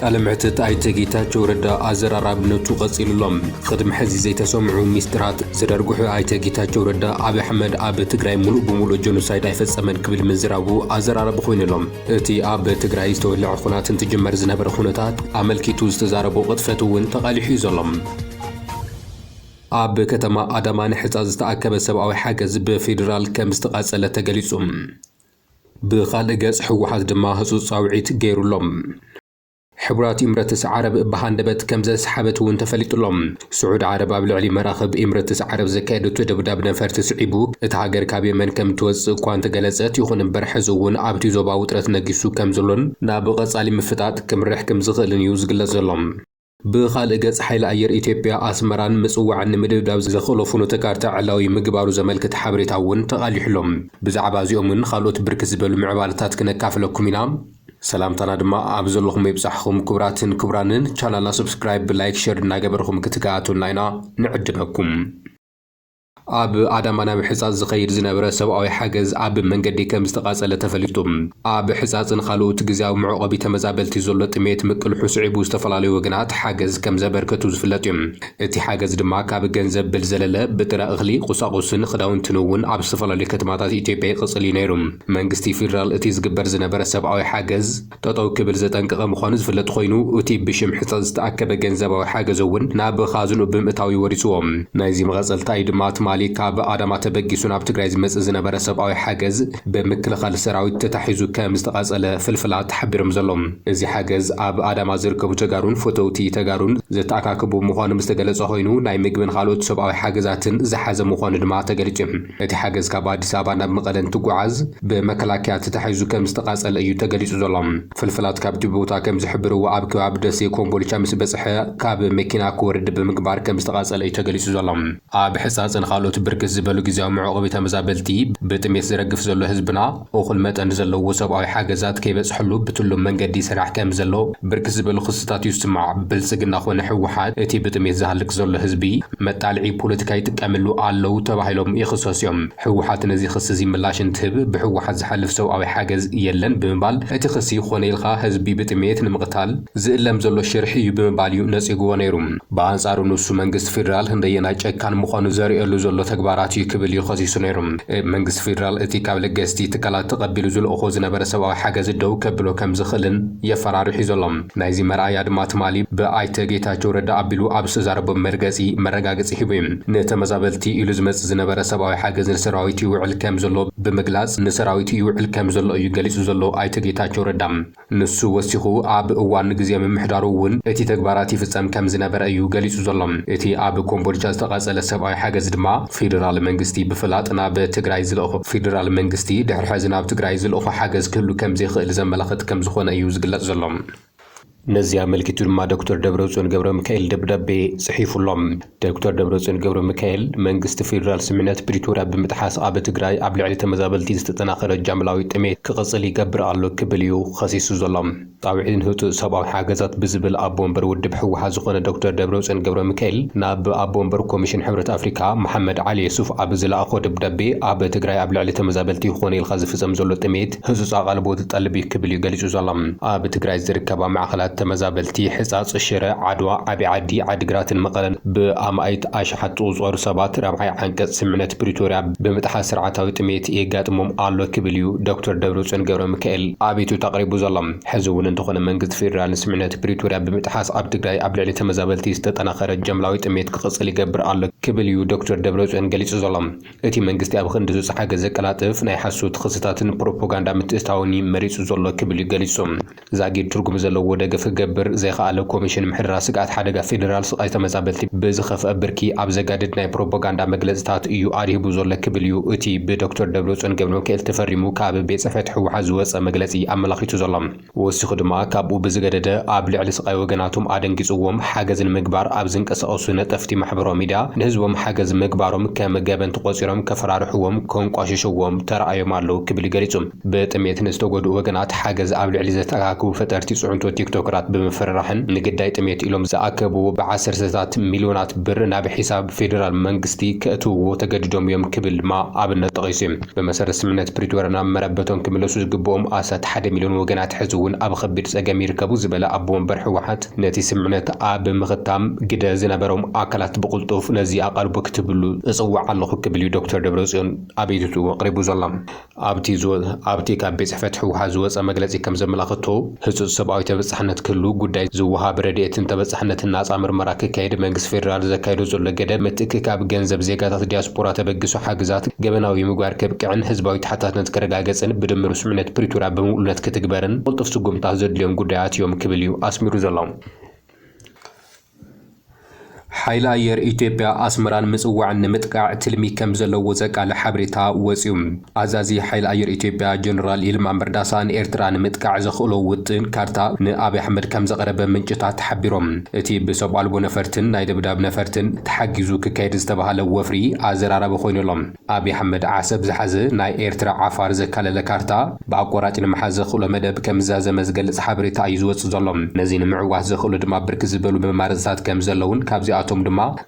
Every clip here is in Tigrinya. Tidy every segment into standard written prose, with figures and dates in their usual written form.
قال معتت أيت جيتاچو ردا أزرار بنتو قصيلهم قدم حزي زي تسمعوا ميسترات زررجوح أيت جيتاچو ردا أبي أحمد أبي تجراي ملو بملو جنوسايد يفصمن قبل من زرابو أزرار بخوين لهم تي أبي تجراي استولع خونات تجمر زنبر خونات عمل كيتو استزاربو قطفتو وانتقال حيزلهم أب كتما أدمان حتاز تأكب سبعة حاجز بفيدرال كمستقاصلة تجلسهم بخال جز حوحات دما هسوس صاوعيت غير لهم حبرات إمرتس عرب بهاندبت كمزس حبت وانتفلت لهم سعود عرب بالعلي مراخب إمرتس عرب زكاد تدبداب نفرت سعيبو اتهاجر كابي من كم توز كوانت جلسات يخون برحزون عبتي زوبا وترت نجسو كمزلون نابغص علي مفتات كم رح كم زغل نيوز جلزلهم بخال جز حيل أير إثيوبيا أسمران مسؤول عن مدبداب زخلفون وتكارت علاوي مجبارو زملكة حبرت عون تغالي لهم بزعبازي أمن خالوت بركز بالمعبالتات كنا كافلكم ينام سلام تنادما أبزلهم يبصحهم كبراتن كبرانن channelنا سبسكرايب لايك شير ناجبرهم كتكاتون لاينا نعدناكم أب آدم أنا بحساس زخير زنبرة سبعة حاجز أب من قدي كم استقاصة لتفلتهم أب حساس خالو تجزاو معقبي تمزابلتي زلت ميت مكل حسعب واستفلالي وجنات حاجز كم زبر كتوز فلتهم اتي حاجز دماك أب جنزب بالزللة بترى أغلي قصاقوسن خداون تنون أب استفلالي كتماتات إتيبي قصلي نيرم من قستي فيرال اتيز جبر زنبرة سبعة حاجز تطو كبر زتنك مخانز فلت خوينو اتي بشم حساس تأكب جنزب وحاجزون ناب خازن بمتاوي ورثوهم نايزي مغزل تايد مات كاب آدمات بجيسون عبد تجريز مسزنا برسب أو حاجز بمكل خال سراوي تتحيزو كمستقاصلة فلفلات حبر مزلهم إزي حاجز أب آدم زركبو تجارون فوتوتي تجارون زت أكاكبو مخان مستقلز أخوينو نايمك من خالوت سب أو حاجزاتن زحز مخان دماء تجريجهم اتي حاجز كبادي سابانا بمقدن تجوعز بمكلاكيات تتحيزو كمستقاصلة أيو تجريز زلهم فلفلات كاب دبوتا كم زحبرو وأب كاب دسي كومبولي كمس بسحة كاب مكينا كورد بمقبار كمستقاصلة أيو تجريز زلهم أب حساس خالوت بركز زبالو جزاو معقبي تمزابلتي بتميت زرقف زلو هزبنا وخل متن زلو وسبعي حاجزات كيبس حلو بتلو من قدي سرح كام زلو بركز زبالو خصتات يستمع بلسقنا خو نحو واحد اتي بتميت زهلك زلو هزبي متالعي بوليتيكاي تكملو علو تبعيلهم يخصصيهم حوحات نزي خصزي ملاش انتهب بحوحات زحلف سوعي حاجز يلن بمبال اتي خصي خوني الخا هزبي بتميت نمقتال زئلم زلو شرحي بمباليو نسيقو نيروم بانصارو نسو منقس فيدرال هندينا كان مخانو زاري اللو زلو تكباراتي كبل يخصيصو نيروم منقس فيدرال اتي كابل جستي تكالات تقبلو زلو أخوز نبرا سوا حاجز الدو كبلو كم زخلن يفرارو حيزولهم نايزي مرأي دمات مالي بآيت جيتاچو ردا أبلو أبس زارب مرقسي مرقاقسي حبيم نتمزابلتي إلو زمس زنبرا سوا حاجز نسراويتي وعل كم زلو بمقلاس نسراويتي وعل كم زلو يقلسو زلو آيت جيتاچو ردام نسو وسيخو آب اوان نقزي من محدارون اتي تكباراتي فسام كم زنبرا يقلسو زلهم اتي آب كومبولجاز تقاسل سوا حاجز دما فيدرال منقستي بفلاطنا بتجراي زلأخو فيدرال منقستي دحر حزنا بتجراي زلأخو حاجز كله كم زي خيل زملخت كم زخون أيوز قلت زلهم نزيا ملكتو مع دكتور دبروسون جبر ميكائيل دبدبي صحيف اللهم دكتور دبروسون جبر ميكائيل منقست فيدرال سمنات بريتوريا بمتحاس آب تجراي قبل علي تمزابلتي استتناخر الجاملاوي تميت كقصل يقبر على كبليو خسيس زلهم طاوعين هوتو سبع حاجزات بزبل أبومبر ودب حوحة زخون دكتور دبروسون جبر ميكائيل ناب أبومبر كوميشن حبرة أفريقيا محمد علي يوسف أبزل أخو دبدبي آب تجراي قبل علي تمزابلتي خوني الخزف زمزلو تميت هزوز أغلبوت تطلبي كبليو قاليسو زلهم آب تجراي زركبا مع خلات تمزابلتي حصاص الشراء عدوى عبي عدي عدقرات المقلن بأمايت أشحت وزور سبات رمعي عنكت سمنت بريتوريا بمتحا سرعتاوي تميت إيقات مم آلو كبليو دكتور دبروسون جبر ميكائيل آبيتو تقريبو زلم حزون انتخون منقذ فيدرال سمنت بريتوريا بمتحاس آب تجراي قبل علي تمزابلتي استتناخر الجملاوي تميت كقصل يقبر آلو كبليو دكتور دبروسون قاليسو زلم اتي منقستي أبو خندزو صحاق زكالاتف ناي حسوت خصتاتن بروباغاندا متستاوني مريسو زلو كبليو قاليسوم زاقير ترقم زلو ودقف قبر زي خالو كوميشن محرر سقات حدقة فيدرال سقايت مزابلتي بزخف أبركي أبزقادت ناي بروباغاندا مجلزتات إيو آريه بوزول كبليو اتي بدكتور دبروسون جبر ميكائيل تفرمو كاب بيت صفات حوحة زوص مجلسي أملاخيتو زلم وسيخو دما كابو بزقادة أب لعلي سقاي وقناتهم آدنقزوهم حاجز المقبار أبزنك أسأسونا تفتي محبرو ميدا نهزوهم حاجز مقبارهم كمقابن تقوصيرهم كفرارحوهم كون قاششوهم ترأيو مالو كبلي قريتهم بتميت نستوقدو وقنات حاجز أب لعلي زتاكاكو فترتي سعنتو تيك توك ሃገራት በመፈራራሕን ንግዳይ ጥሜት ኢሎም ዝኣከብዎ ብ10 ሚልዮናት ብር ናብ ሒሳብ ፌደራል መንግስቲ ከእትውዎ ተገዲዶም እዮም ክብል ድማ ኣብነት ጠቒሱ እዩ። በመሰረት ስምምነት ፕሪቶሪያ መረበቶም ክምለሱ ዝግብኦም ኣሳት 1 ሚልዮን ወገናት ሕዝውን ኣብ ከቢድ ፀገም ይርከቡ ዝበለ ኣቦ ወንበር ሕወሓት ነቲ ስምምነት ኣብ ምኽታም ግደ ዝነበሮም ኣካላት ብቁልጡፍ ነዚ ኣቓልቦ ክትብሉ እፅዋዕ ኣለኹ ክብል እዩ ዶክተር ደብረጽዮን ኣቤቱቱ ኣቕሪቡ ዘሎ። ኣብቲ ካብ ቤት ጽሕፈት ሕወሓት ዝወፀ መግለፂ ከም ዘመላኽቶ ህፁፅ ሰብኣዊ ተበፃሕነት ክህሉ ጉዳይ ዝወሃብ ረድኤትን ተበፃሕነትን ናፃ ምርመራ ክካየድ መንግስቲ ፌደራል ዘካይዶ ዘሎ ገደብ ምትእክካብ ገንዘብ ዜጋታት ዲያስፖራ ተበግሶ ሓግዛት ገበናዊ ምግባር ከብቅዕን ህዝባዊ ተሓታትነት ከረጋገፅን ብድምር ስምምነት ፕሪቶሪያ ብምሉእነት ክትግበርን ቁልጡፍ ስጉምታት ዘድልዮም ጉዳያት እዮም ክብል እዩ ኣስሚሩ ዘሎ። ሓይሊ ኣየር ኢትዮጵያ ኣስመራን ምጽዋዕን ንምጥቃዕ ትልሚ ከም ዘለዎ ዘቃለ ሓበሬታ ወፂኡ። ኣዛዚ ሓይሊ ኣየር ኢትዮጵያ ጀነራል ይልማ መርዳሳ ንኤርትራ ንምጥቃዕ ዘኽእሎ ውጥን ካርታ ንኣብይ ኣሕመድ ከም ዘቐረበ ምንጭታት ተሓቢሮም። እቲ ብሰብ ኣልቦ ነፈርትን ናይ ደብዳብ ነፈርትን ተሓጊዙ ክካየድ ዝተባሃለ ወፍሪ ኣዘራራቢ ኮይኑሎም ኣብይ ኣሕመድ ዓሰብ ዝሓዘ ናይ ኤርትራ ዓፋር ዘካለለ ካርታ ብኣቋራጭ ንምሓዝ ዘኽእሎ መደብ ከም ዝዛዘመ ዝገልጽ ሓበሬታ እዩ ዝወፅእ ዘሎ። ነዚ ንምዕዋት ዘኽእሉ ድማ ብርኪ ዝበሉ መማረፅታት ከም ዘለውን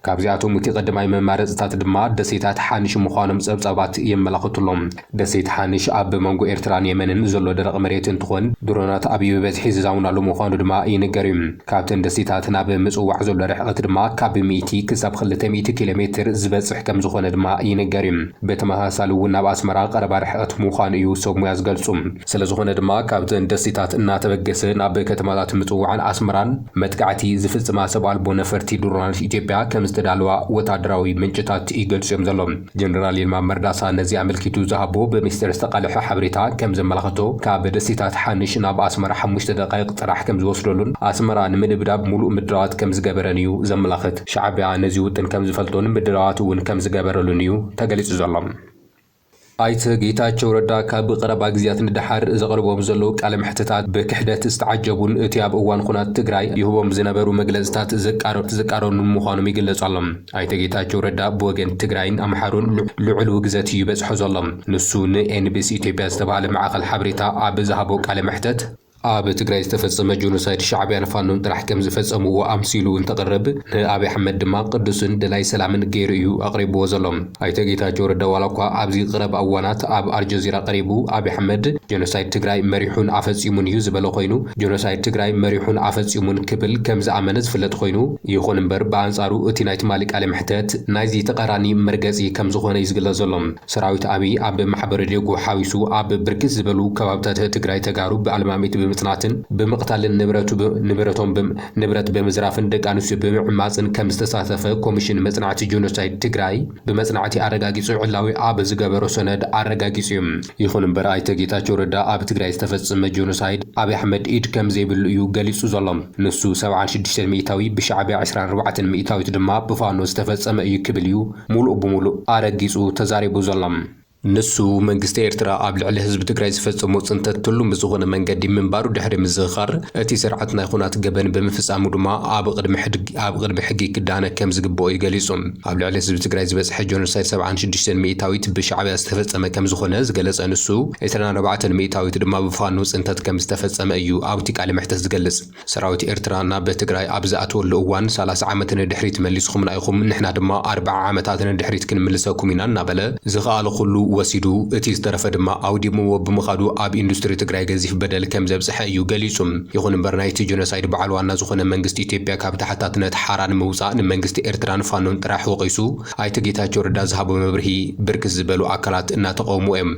ካብዚኣቶም እቲ ቀዳማይ መማረፅታት ድማ ደሴታት ሓንሽ ምዃኖም ጸብጻባት የመላኽቱሎም። ደሴት ሓንሽ ኣብ መንጎ ኤርትራን የመንን ዘሎ ደረቕ መሬት እንትኾን ድሮናት ኣብይ በዝሒ ዝዛውናሉ ምዃኑ ድማ ይንገር እዩ። ካብተን ደሴታት ናብ ምጽዋዕ ዘሎ ርሕቀት ድማ ካብ 100 ክሳብ 200 ኪሎ ሜትር ዝበፅሕ ከም ዝኾነ ድማ ይንገር እዩ። ብተመሳሳሊ እውን ናብ ኣስመራ ቀረባ ርሕቀት ምዃኑ እዩ ሰብ ሙያ ዝገልጹ። ስለዝኾነ ድማ ካብተን ደሴታት እናተበገሰ ናብ ከተማታት ምጽዋዕን ኣስመራን መጥቃዕቲ ዝፍጽማ ሰብ ኣልቦ ነፈርቲ ድሮናት ኢትዮጵያ ከም ዝተዳለዋ ወታደራዊ ምንጭታት ይገልጹም ዘሎም። ጀነራል ይልማ መርዳሳ ነዚ ኣመልኪቱ ዝሃቦ በሚኒስትር ዝተቃልሐ ሓበሬታ ከም ዘመላኽቶ ካብ ደሴታት ሓንሽ ናብ ኣስመራ 5 ደቂቕ ጥራሕ ከም ዝወስደሉን ኣስመራ ንምድብዳብ ሙሉእ ምድላዋት ከም ዝገበረን እዩ ዘመላኽት። ሻዕብያ ነዚ ውጥን ከም ዝፈልጦን ምድላዋት እውን ከም ዝገበረሉን እዩ ተገሊጹ ዘሎ። ኣይተ ጌታቸው ረዳ ካብ ቀረባ ጊዜያት ንድሓር ዘቕርቦም ዘለዉ ቃለ መሕተታት ብክሕደት ዝተዓጀቡን እቲ ኣብ እዋን ኩናት ትግራይ ይህቦም ዝነበሩ መግለጽታት ዝቃረኑ ምዃኖም ይግለጹ ኣሎም። ኣይተ ጌታቸው ረዳ ብወገን ትግራይን ኣምሓሩን ልዑል ውግዘት እዩ በጽሖ ዘሎም። ንሱ ንኤንቢሲ ኢትዮጵያ ዝተባሃለ ማዕኸል ሓበሬታ ኣብ ዝሃቦ ቃለ መሕተት ኣብ ትግራይ ዝተፈጸመ ጆኖሳይድ ሻዕብያን ፋኖን ጥራሕ ከም ዝፈጸምዎ ኣምሲሉ እንትቐርብ ንኣብይ ኣሕመድ ድማ ቅዱስን ደላይ ሰላምን ገይሩ እዩ ኣቕሪብዎ ዘሎም። ኣይተ ጌታቸው ረዳ ዋላ እኳ ኣብዚ ቀረባ እዋናት ኣብ ኣልጀዚራ ቀሪቡ ኣብይ ኣሕመድ ጆኖሳይድ ትግራይ መሪሑን ኣፈጺሙን እዩ ዝበለ ኮይኑ ጆኖሳይድ ትግራይ መሪሑን ኣፈጺሙን ክብል ከም ዝኣመነ ዝፍለጥ ኮይኑ ይኹን እምበር ብኣንጻሩ እቲ ናይ ትማሊ ቃለ ምሕተት ናይዚ ተቐራኒ መርገጺ ከም ዝኾነ እዩ ዝግለጽ ዘሎም። ሰራዊት ኣብይ ኣብ ማሕበረ ሌጎ ሓዊሱ ኣብ ብርክት ዝበሉ ከባብታት ትግራይ ተጋሩ ብኣልማሚት ብምጽናትን ብምቕታልን ንብረት ብምዝራፍን ደቂ ኣንስትዮ ብምዕማፅን ከም ዝተሳተፈ ኮሚሽን መጽናዕቲ ጆኖሳይድ ትግራይ ብመጽናዕቲ ኣረጋጊጹ ዕላዊ ኣብ ዝገበሮ ሰነድ ኣረጋጊጹ እዩ። ይኹን እምበር ኣይተ ጌታቸው ረዳ ኣብ ትግራይ ዝተፈጸመ ጆኖሳይድ ኣብይ ኣሕመድ ኢድ ከም ዘይብሉ እዩ ገሊጹ ዘሎ። ንሱ 76 ሚእታዊ ብሻዕብያ 24 ሚእታዊት ድማ ብፋኖ ዝተፈጸመ እዩ ክብል እዩ ሙሉእ ብሙሉእ ኣረጊጹ ተዛሪቡ ዘሎ። ንሱ መንግስቲ ኤርትራ ኣብ ልዕሊ ህዝቢ ትግራይ ዝፈጸሞ ጽንተት ትሉም ብዝኾነ መንገዲ ምንባሩ ድሕሪ ምዝኻር እቲ ስርዓት ናይ ኩናት ገበን ብምፍጻሙ ድማ ኣብ ቅድሚ ሕጊ ክዳነ ከም ዝግብኦ ይገሊጹ። ኣብ ልዕሊ ህዝቢ ትግራይ ዝበጽሐ ጆኖሳይድ 76 ሚእታዊት ብሻዕብያ ዝተፈጸመ ከም ዝኾነ ዝገለጸ ንሱ 24 ሚእታዊት ድማ ብፋኖ ጽንተት ከም ዝተፈጸመ እዩ ኣብቲ ቃለ መሕተት ዝገልጽ። ሰራዊት ኤርትራ ናብ ትግራይ ኣብ ዝኣተወሉ እዋን 30 ዓመት ንድሕሪት መሊስኹምና ኢኹም ንሕና ድማ 40 ዓመታት ንድሕሪት ክንምልሰኩም ኢና እናበለ ዝኸኣለ ኩሉ ወሲዱ እቲ ዝተረፈ ድማ ኣውዲምዎ ብምኻዱ ኣብ ኢንዱስትሪ ትግራይ ገዚፍ በደል ከም ዘብጽሐ እዩ ገሊጹ። ይኹን እምበር ናይቲ ጆኖሳይድ በዓል ዋና ዝኾነ መንግስቲ ኢትዮጵያ ካብ ተሓታትነት ሓራን ምውፃእ ንመንግስቲ ኤርትራን ፋኖን ጥራሕ ወቂሱ ኣይተ ጌታቸው ረዳ ዝሃቦ መብርሂ ብርክት ዝበሉ ኣካላት እናተቃውሙ እዮም።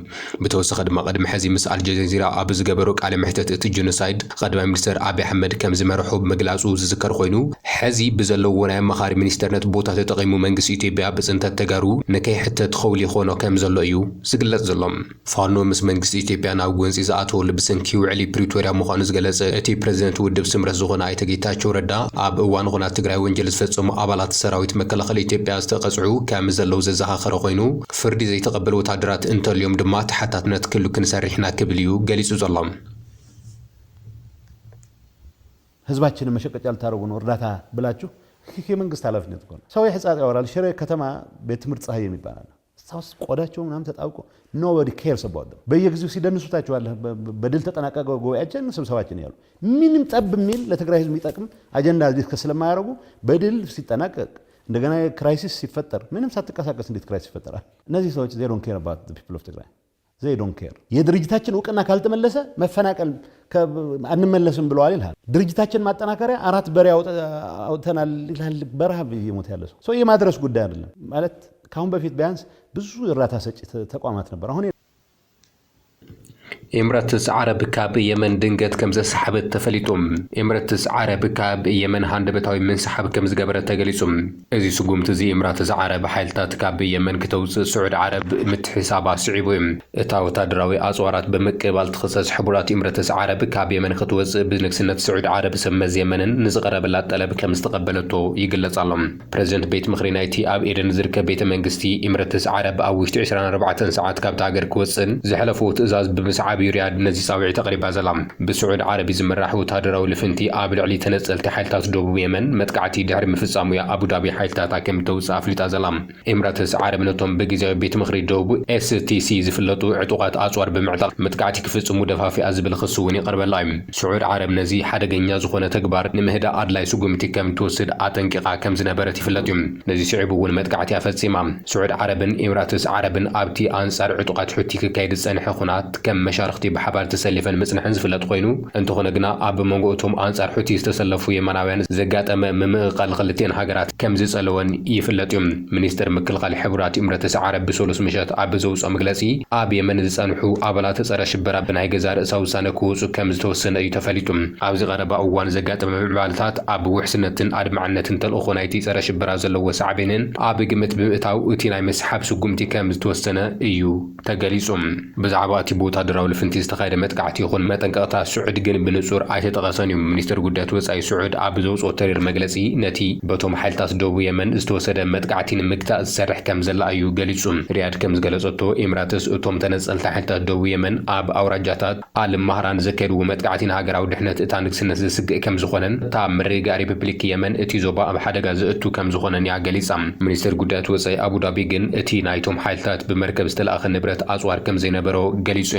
ብተወሳኺ ድማ ቅድሚ ሕዚ ምስ ኣልጀዚራ ኣብ ዝገበሮ ቃለ ምሕተት እቲ ጆኖሳይድ ቀዳማይ ሚኒስትር ኣብይ ኣሕመድ ከም ዝመርሖ ምግላጹ ዝዝከር ኮይኑ ሕዚ ብዘለዎ ናይ ኣማኻሪ ሚኒስተርነት ቦታ ተጠቒሙ መንግስቲ ኢትዮጵያ ብጽንተት ተጋሩ ንከይሕተት ኸውሊ ኾኖ ከም ዘሎ እዩ ዝግለጽ ዘሎም። ፋኖ ምስ መንግስቲ ኢትዮጵያ ናብ ጎንፂ ዝኣተወሉ ብሰንኪ ውዕሊ ፕሪቶሪያ ምዃኑ ዝገለጸ እቲ ፕሬዝደንት ውድብ ስምረት ዝኾነ ኣይተ ጌታቸው ረዳ ኣብ እዋን ኩናት ትግራይ ወንጀል ዝፈጸሙ ኣባላት ሰራዊት መከላኸሊ ኢትዮጵያ ዝተቐጽዑ ከም ዘለው ዘዘኻኸረ ኮይኑ ፍርዲ ዘይተቐበሉ ወታደራት እንተልዮም ድማ ተሓታትነት ክህሉ ክንሰርሕና ክብል እዩ ገሊጹ ዘሎ። ህዝባችንን መሸቀጫ ልታደርጉ ነው እርዳታ ብላችሁ የመንግስት ኃላፊነት እኮ ነው። ሰው የሕፃጥ ያወራል። ሽሬ ከተማ ቤት ትምህርት ፀሐይ የሚባል ቆዳቸው ምናምን ተጣብቆ nobody cares about them በየጊዜው ሲደንሱታቸዋል በድል ተጠናቀቀ ጉባኤያችን ስብሰባችን ያሉ ምንም ጠብ የሚል ለትግራይ ህዝብ የሚጠቅም አጀንዳ ዲስከስ ስለማያደርጉ በድል ሲጠናቀቅ እንደገና ክራይሲስ ሲፈጠር ምንም ሳትቀሳቀስ እንዴት ክራይሲስ ይፈጠራል እነዚህ ሰዎች they don't care about the people of Tigray they don't care የድርጅታችን ዕውቅና ካልተመለሰ መፈናቀል አንመለስም ብለዋል ይላል ድርጅታችን ማጠናከሪያ 4 በሬ አውጥተናል ይላል በረሃብ ይሞት ያለ ሰው የማድረስ ጉዳይ አይደለም ማለት ካሁን በፊት ቢያንስ ብዙ እርዳታ ሰጪ ተቋማት ነበር አሁን ኤምሬትስ ዓረብ ካብ የመን ድንገት ከም ዘሰሓበት ተፈሊጦም ኤምሬትስ ዓረብ ካብ የመን ሃንደበታዊ መንሰሓብ ከም ዝገበረት ተገሊጹም እዚ ስጉምቲ እዚ ኤምሬትስ ዓረብ ሓይልታት ካብ የመን ክተውፅእ ስዑድ ዓረብ ምትሕሳባ ስዒቡ እታ ወታደራዊ ኣጽዋራት በመቀባል ትኽሰስ ሕቡራት ኤምሬትስ ዓረብ ካብ የመን ክትወፅእ ብንግስነት ስዑድ ዓረብ ሰመዝ የመንን ንዝቐረበላ ጠለብ ከም ዝተቐበለቶ ይግለጽ ኣሎ ፕሬዚደንት ቤት ምኽሪ ናይቲ ኣብ ኤደን ዝርከብ ቤተ መንግስቲ ኤምሬትስ ዓረብ ኣብ ውሽጢ 24 ሰዓት ካብታ ሃገር ክወፅእን ዝሕለፉ ትእዛዝ ብምስዓብ ሪያድ ነዚ ሳውዒ ተቕሪባ ዘላ ብስዑድ ዓረቢ ዝምራሕ ወታደራዊ ልፍንቲ ኣብ ልዕሊ ተነጸልቲ ሓይልታት ደቡብ የመን መጥቃዕቲ ድሕሪ ምፍጻሙ ኣቡዳቢ ሓይልታት ከም ተውፅእ ኣፍሊጣ ዘላ ኤምሬትስ ዓረብ ነቶም ብግዜያዊ ቤት ምኽሪ ደቡብ STC ዝፍለጡ ዕጡቓት ኣጽዋር ብምዕጣቕ መጥቃዕቲ ክፍጽሙ ደፋፊኣ ዝብል ክስ እውን ይቐርበላ እዩ ስዑድ ዓረብ ነዚ ሓደገኛ ዝኾነ ተግባር ንምህዳእ ኣድላይ ስጉምቲ ከም ትወስድ ኣጠንቂቓ ከም ዝነበረት ይፍለጥ እዩ ነዚ ስዒቡ እውን መጥቃዕቲ ኣፈጺማ ስዑድ ዓረብን ኤምሬትስ ዓረብን ኣብቲ ኣንጻር ዕጡቓት ሕቲ ክካየድ ዝጸንሐ ኩናት ከም መሻርክቲ بحبار تسلفن مصنحن زفلط خوينو انتو خنا غنا اب منغوتهم انصار حوتي استسلفوا يمناوያን ዘጋጠመ ምምቃል ክልቴን ሃገራት ከም ዝጸለወን ይፍለጥዮም ሚኒስተር ምክልኻል ሕቡራት ኤምሬትስ ዓረብ ብሶሉስ ምሸት ኣብ ዘውጽኦ መግለጺ ኣብ የመን ዝጸንሑ ኣባላት ጸረ ሽበራ ብናይ ገዛ ርእሰ ውሳነ ክወጹ ከም ዝተወሰነ እዩ ተፈሊጡም ኣብዚ ቀረባ እዋን ዘጋጠመ ምዕባልታት ኣብ ውሕስነትን ኣድማዕነትን ተልእኾ ናይቲ ጸረ ሽበራ ዘለዎ ሳዕቤንን ኣብ ግምት ብምእታው እቲ ናይ መስሓብ ስጉምቲ ከም ዝተወሰነ እዩ ተገሊጹም ብዛዕባ እቲ ወታደራዊ ልፍንቲ ዝተኻየደ መጥቃዕቲ ይኹን መጠንቀቕታ ስዑድ ግን ብንጹር ኣይተጠቐሰን እዩ ሚኒስተር ጉዳያት ወጻኢ ስዑድ ኣብ ዘውጽኦ ተሪር መግለጺ ነቲ በቶም ሓይልታት ደቡብ የመን ዝተወሰደ መጥቃዕቲ ንምግታእ ዝሰርሕ ከም ዘላ እዩ ገሊጹ ሪያድ ከም ዝገለጸቶ ኤምሬትስ እቶም ተነጸልቲ ሓይልታት ደቡብ የመን ኣብ ኣውራጃታት ኣልማህራን ዘካየድዎ መጥቃዕቲ ንሃገራዊ ድሕነት እታ ንግስነት ዝስግእ ከም ዝኾነን እታ ምርጋ ሪፐብሊክ የመን እቲ ዞባ ኣብ ሓደጋ ዝእቱ ከም ዝኾነን እያ ገሊጻ ሚኒስተር ጉዳያት ወጻኢ ኣቡዳቢ ግን እቲ ናይቶም ሓይልታት ብመርከብ ዝተለኣኸ ንብረት ኣጽዋር ከም ዘይነበሮ ገሊጹ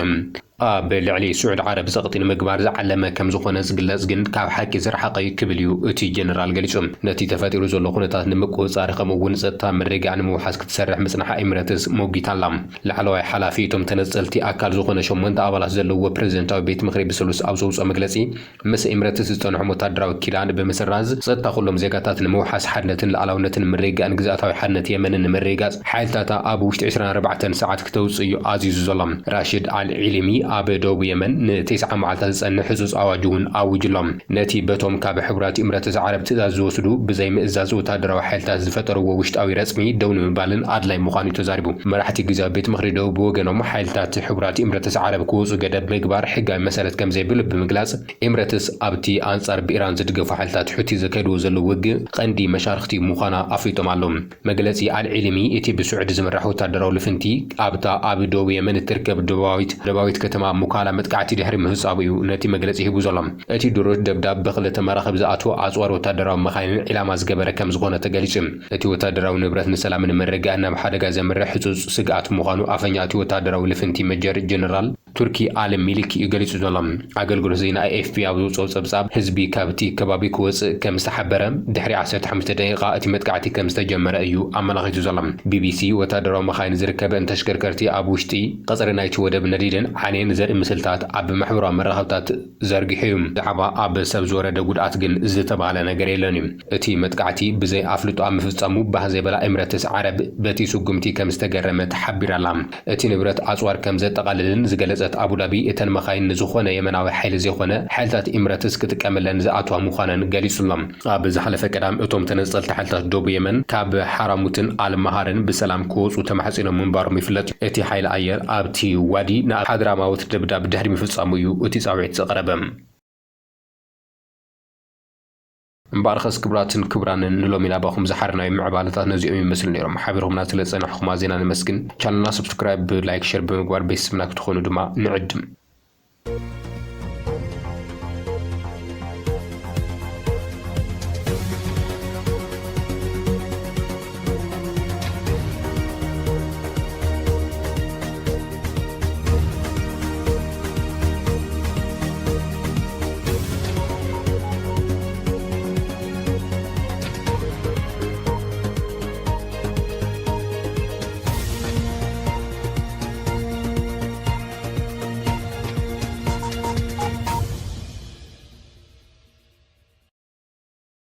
بالعلي سعود عرب سقطين مقبار زعلمه كم زخونه زقلص ግን ካብ ሓቂ ዝረሓቀ ክብል እዩ እቲ ጀነራል ገሊጾም ነቲ ተፈጢሩ ዘሎ ኩነታት ንምቆጻር ከምውን ጸጥታ መረጋ ንምውሓስ ክትሰርሕ ምጽናሕ ኤምሬትስ ሞጊታላ ላዕለዋይ ሓላፊቶም ተነጸልቲ ኣካል ዝኾነ 8 ኣባላት ዘለዎ ፕሬዝደንታዊ ቤት ምኽሪ ብሰሉስ ኣብ ዘውጽኦ መግለጺ ምስ ኤምሬትስ ዝጸንሑ ወታደራዊ ኪዳን ብምስራዝ ጸጥታ ኩሎም ዜጋታት ንምውሓስ ሓድነትን ላዕላውነትን መረጋን ግዛታዊ ሓድነት የመንን መረጋጽ ሓይልታታ ኣብ ውሽጢ 24 ሰዓት ክትወጽኡ ኣዚዙ ዘሎም ራሺድ አልዒልሚ ኣብ ደቡብ የመን ን9 መዓልታት ዝጸንሕ ሕጹጽ ኣዋጅውን ኣውጅሎም ነቲ በቶም ካብ ሕቡራት ኤምሬትስ ዓረብ ትእዛዝ ዝወስዱ ብዘይ ምእዛዝ ወታደራዊ ሓይልታት ዝፈጠርዎ ውሽጣዊ ረጽሚ ደው ንምባልን ኣድላይ ምዃኑ ተዛሪቡ መራሕቲ ግዜያዊ ቤት ምኽሪ ደቡብ ወገኖም ሓይልታት ሕቡራት ኤምሬትስ ዓረብ ክወጹ ገደብ ምግባር ሕጋዊ መሰረት ከም ዘይብሉ ብምግላጽ ኤምሬትስ ኣብቲ ኣንጻር ብኢራን ዝድገፉ ሓይልታት ሕቲ ዘካየድዎ ዘለዉ ውግእ ቀንዲ መሻርክቲ ምዃና ኣፍሊጦም ኣሎም መግለጺ አልዒልሚ እቲ ብስዑድ ዝምራሕ ወታደራዊ ልፍንቲ ኣብታ ኣብ ደቡብ የመን እትርከብ ደባዊት ከተማ ሙካላ መጥቃዕቲ ድሕሪ ምህጻቡ እዩ ነቲ መግለጺ ሂቡ ዘሎም እቲ ድሮት ደብዳብ በኽለተ መራኸብ ዝኣትዎ ኣጽዋር ወታደራዊ መኻይንን ዒላማ ዝገበረ ከም ዝኾነ ተገሊጹ እቲ ወታደራዊ ንብረት ንሰላምን መረጋእን ናብ ሓደጋ ዘምርሕ ሕጹጽ ስግኣት ምዃኑ ኣፈኛ እቲ ወታደራዊ ልፍንቲ መጀር ጀነራል ቱርኪ አለም ሚሊክ ይገሊጹ ዘሎም ኣገልግሎት ዜና AFP ኣብ ዘውጽኦ ጸብጻብ ህዝቢ ካብቲ ከባቢ ክወጽእ ከም ዝተሓበረ ድሕሪ 15 ደቂቓ እቲ መጥቃዕቲ ከም ዝተጀመረ እዩ ኣመላኺቱ ዘሎም BBC ወታደራዊ መኻይን ዝርከበን ተሽከርከርቲ ኣብ ውሽጢ ቀጽሪ ናይቲ ወደብ ነዲድን ዓኔን ዘርኢ ምስልታት ኣብ ማሕበራዊ መራኸብታት ዘርጊሑ ዛዕባ ኣብ ሰብ ዝወረደ ጉድኣት ግን ዝተባሃለ ነገር የለን እቲ መጥቃዕቲ ብዘይ ኣፍልጦ ምፍጻሙ ባህ ዘይበላ ኤምሬትስ ዓረብ በቲ ስጉምቲ ከም ዝተገረመ ተሓቢራላ እቲ ንብረት ኣጽዋር ከም ዘጠቓልልን ዝገለጸት ኣቡዳቢ እተን መኻይን ዝኾነ የመናዊ ሓይሊ ዘይኾነ ሓይልታት ኤምሬትስ ክትጥቀመለን ዝኣትዋ ምዃነን ገሊጹሎም ኣብ ዝሓለፈ ቀዳም እቶም ተነጸልቲ ሓይልታት ደቡብ የመን ካብ ሓራሙትን ኣልማሃርን ብሰላም ክወጹ ተማሕጺኖም ምንባሮም ይፍለጥ እቲ ሓይሊ ኣየር ኣብቲ ዋዲ ናብ ሓድራማውት ደብዳብ ድሕሪ ምፍጻሙ እዩ እቲ ጻውዒት ዘቕረበ مبارخس كبراتن كبران نلومينا باخم زحرنا معبالات نزيهم يمثل نيرم حابرهم ناس لصنع خما زينا المسكن channel سبسكرايب لايك شير بمغوار بيس منك تخونوا دما نعدم